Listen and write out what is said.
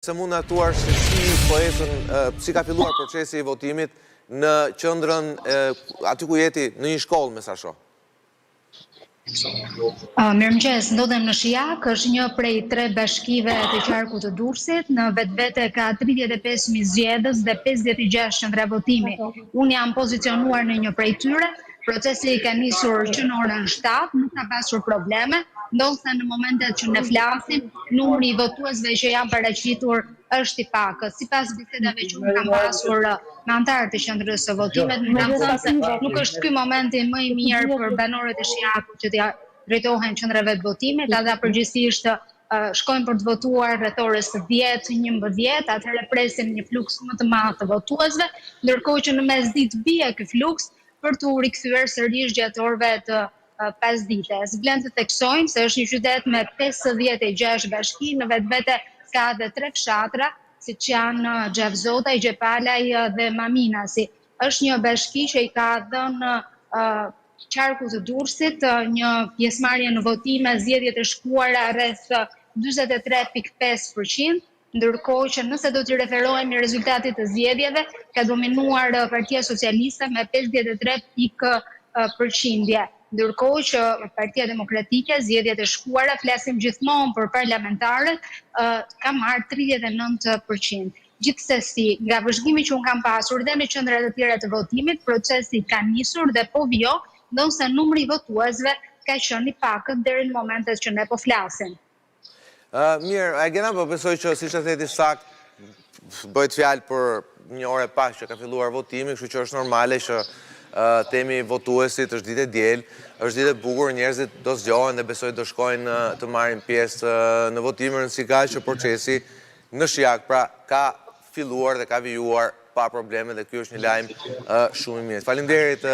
Se mund në atuar se si ka filluar procesi i votimit në qendrën aty ku jeti në një shkollë me sa shoh. Mirëmëngjes, ndodhem në Shijak, është një prej 3 bashkive të qarkut të Durrësit, në vetvete ka 35.000 zgjedhës dhe 56 qendra votimi. Unë jam pozicionuar në një prej tyre. Procesi ka nisur që në orën 7, nuk ka pasur probleme, ndonëse në momentet që ne flasim, numri i votuesve që janë paraqitur është i pakët. Sipas bisedave që unë kam pasur me anëtarët e qendrës së votimit, më kanë thënë se nuk është ky momenti më i mirë për banorët e Shijakut që t'ja drejtohen qendrave të votimit, edhe përgjithsisht shkojnë për të votuar rreth orës 10-11, atëherë presim një fluks më të madh të votuesve, ndërkohë që në mesditë bie ky fluks për të rikthyer sërish gjatë orëve të 5 ditës. Vlen të theksojmë se është një qytet me 56 bashki, në vetvete ka edhe 3 fshatra, siç janë Xhavzota, Gjepalaj dhe Maminasi. Është një bashki që i ka dhënë qarkut të Durrësit një pjesëmarrje në votime, zgjedhjet e shkuara rreth 43.5%, ndërkohë që nëse do të referohemi rezultatit të zgjedhjeve, ka dominuar Partia Socialiste me 53%, ndërkohë që Partia Demokratike, zgjedhjet e shkuara, flasim gjithmonë për parlamentarët, ka marrë 39%. Gjithsesi, nga vëzhgimi që unë kam pasur dhe në qendrat e tjera të votimit, procesi ka nisur dhe po vjo, ndonëse numri i votuesve ka qenë i pakët deri në momentet që ne po flasim. Mirë, Agena, po besoj që siç e theti sakt, bëhet fjalë për një orë e pak që ka filluar votimi, kështu që është normale që temi votuesit është ditë e diel, është ditë e bukur, njerëzit do zgjohen dhe besoj do shkojnë të marrin pjesë në votimin, si ka që procesi në Shijak, pra ka filluar dhe ka vijuar pa probleme dhe ky është një lajm shumë i mirë. Faleminderit